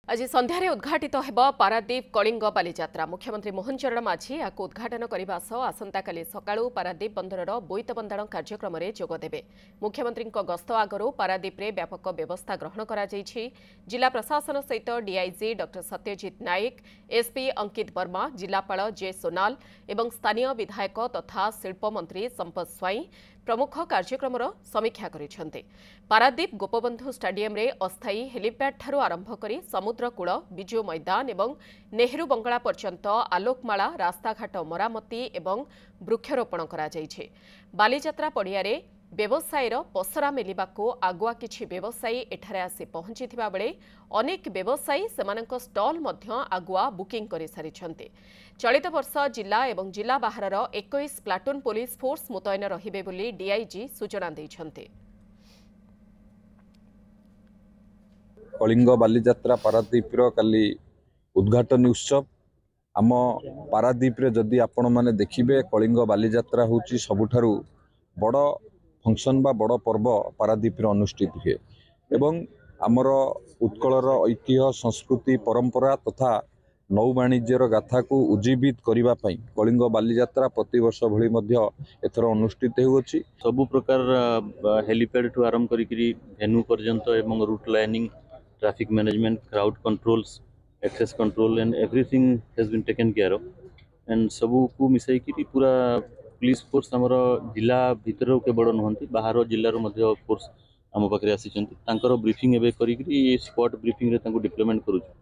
आज संध्यारे उद्घाटित हेब पारादीप कलिंग बालीजात्रा। मुख्यमंत्री मोहन चरण माझी या उद्घाटन करने सह आसंताकाली सकाळू पारादीप बंदरर बोईत बंदाण कार्यक्रम में जोगदेवे। मुख्यमंत्री गस्त आगरू पारादीप रे व्यापक व्यवस्था ग्रहण करा जायछि। जिला प्रशासन सहित डीआईजी डॉ सत्यजित नायक, एसपी अंकित वर्मा, जिलापाल जे सोनाल एवं स्थानीय विधायक तथा शिल्प मंत्री संपत स्वाई प्रमुख कार्यक्रम समीक्षा करिसेंते। पारादीप गोपबंधु स्टाडियम रे अस्थायी हेलीपैड ठारू आरंभ करी समुद्रकूल, बिजु मैदान एवं नेहरू बंगला पर्यंत आलोकमाला, रास्ताघाट मरामती एवं वृक्षरोपण करा जायछि। बालीजात्रा पड़ियारे व्यवसायर पसरा मेलिबाकू आगुआ किछि व्यवसायी एठारे आसी पहुंचिथिबा बेले अनेक व्यवसायी सेमानक स्टॉल मध्य आगुआ बुकिंग करि सारिछन्ते। चलित वर्ष जिला एवं जिला बाहरर 21 प्लाटून पुलिस फोर्स मुतयन रहिबे बोली डीआईजी सूचना दैछन्ते। कलिंग बालीजात्रा पारादीप काली उद्घाटन उत्सव आम पारादीप रे जदि आपण माने देखिबे कलिंग बालीजात्रा होची सबुठारु बड़ फंक्शन बा बड़ पर्व पारादीप रे अनुष्ठित हुए एवं आमर उत्कलर ऐतिह्य संस्कृति परंपरा तथा नौ वाणिज्यर गाथा को उज्जीवित करने कलिंग बालीजात्रा प्रति वर्ष भली मध्य एथर अनुष्ठित होउछि। सबु प्रकार हेलीपैड ठू आरंभ करी वेन्यू पर्यंत एवं route lining, traffic management, crowd controls, access control and everything has been taken care of and सबू को मिसाई की पूरा पुलिस फोर्स हमर जिला भीतर केवल नुहंती बाहर जिल्लार मध्य फोर्स आम पाखे आसी ब्रीफिंग एवं करी स्पॉट ब्रीफिंग रे तांको डिप्लॉयमेंट करूछु।